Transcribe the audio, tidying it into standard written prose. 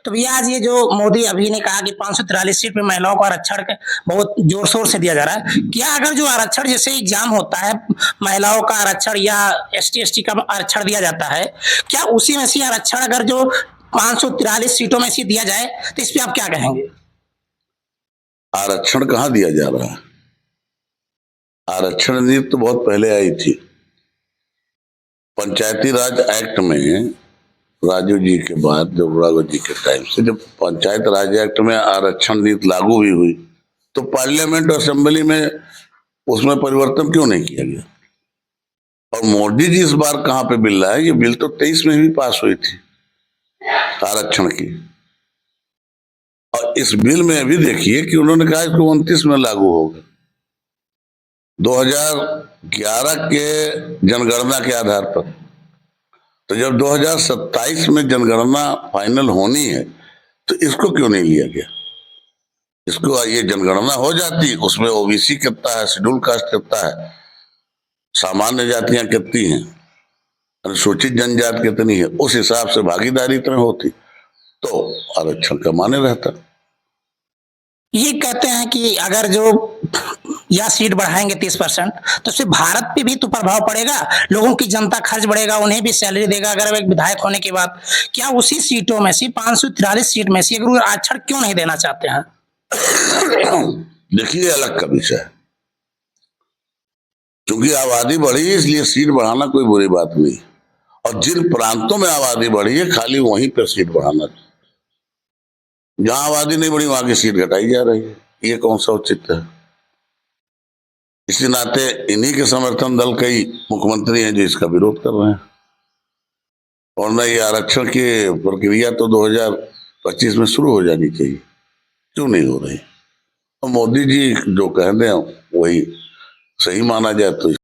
तो भैया आज ये जो मोदी अभी ने कहा कि 543 सीट पे महिलाओं को आरक्षण बहुत जोर शोर से दिया जा रहा है, क्या अगर जो आरक्षण जैसे एग्जाम होता है, महिलाओं का आरक्षण या एसटी एसटी का आरक्षण दिया जाता है, क्या उसी में से आरक्षण अगर जो 543 सीटों में से दिया जाए तो इस पे आप क्या कहेंगे? आरक्षण कहाँ दिया जा रहा है? आरक्षण नीति तो बहुत पहले आई थी। पंचायती राज एक्ट में राजीव जी के बाद, जोगराव जी के टाइम से जब पंचायत राज एक्ट में आरक्षण नीति लागू भी हुई तो पार्लियामेंट और असेंबली में उसमें परिवर्तन क्यों नहीं किया गया? और मोदी जी इस बार कहाँ पे बिल लाए? ये बिल तो 23 में भी पास हुई थी आरक्षण की, और इस बिल में भी देखिए कि उन्होंने कहा इसको 29 में लागू होगा। 2011 के जनगणना के आधार पर। तो जब 2027 में जनगणना फाइनल होनी है तो इसको क्यों नहीं लिया गया? इसको ये जनगणना हो जाती, उसमें ओबीसी कितना है, शेड्यूल कास्ट कितना है, सामान्य जातियां कितनी हैं, अनुसूचित जनजाति कितनी है, उस हिसाब से भागीदारी इतनी होती तो आरक्षण का माने रहता। ये कहते हैं कि अगर जो या सीट बढ़ाएंगे 30% तो उससे भारत पे भी तो प्रभाव पड़ेगा, लोगों की जनता खर्च बढ़ेगा, उन्हें भी सैलरी देगा। अगर एक विधायक होने के बाद क्या उसी सीटों में से 543 सीट में से अगर आरक्षण क्यों नहीं देना चाहते हैं? देखिए, अलग का विषय है, क्योंकि आबादी बढ़ी है इसलिए सीट बढ़ाना कोई बुरी बात नहीं, और जिन प्रांतों में आबादी बढ़ी है खाली वहीं पर सीट बढ़ाना, जहां आबादी नहीं बढ़ी वहां की सीट घटाई जा रही है। ये कौन सा उचित है? इसी नाते इन्हीं के समर्थन दल कई मुख्यमंत्री हैं जो इसका विरोध कर रहे हैं, और न ये आरक्षण की प्रक्रिया तो 2025 में शुरू हो जानी चाहिए, क्यों नहीं हो रही? और मोदी जी जो कह रहे हैं वही सही माना जाए तो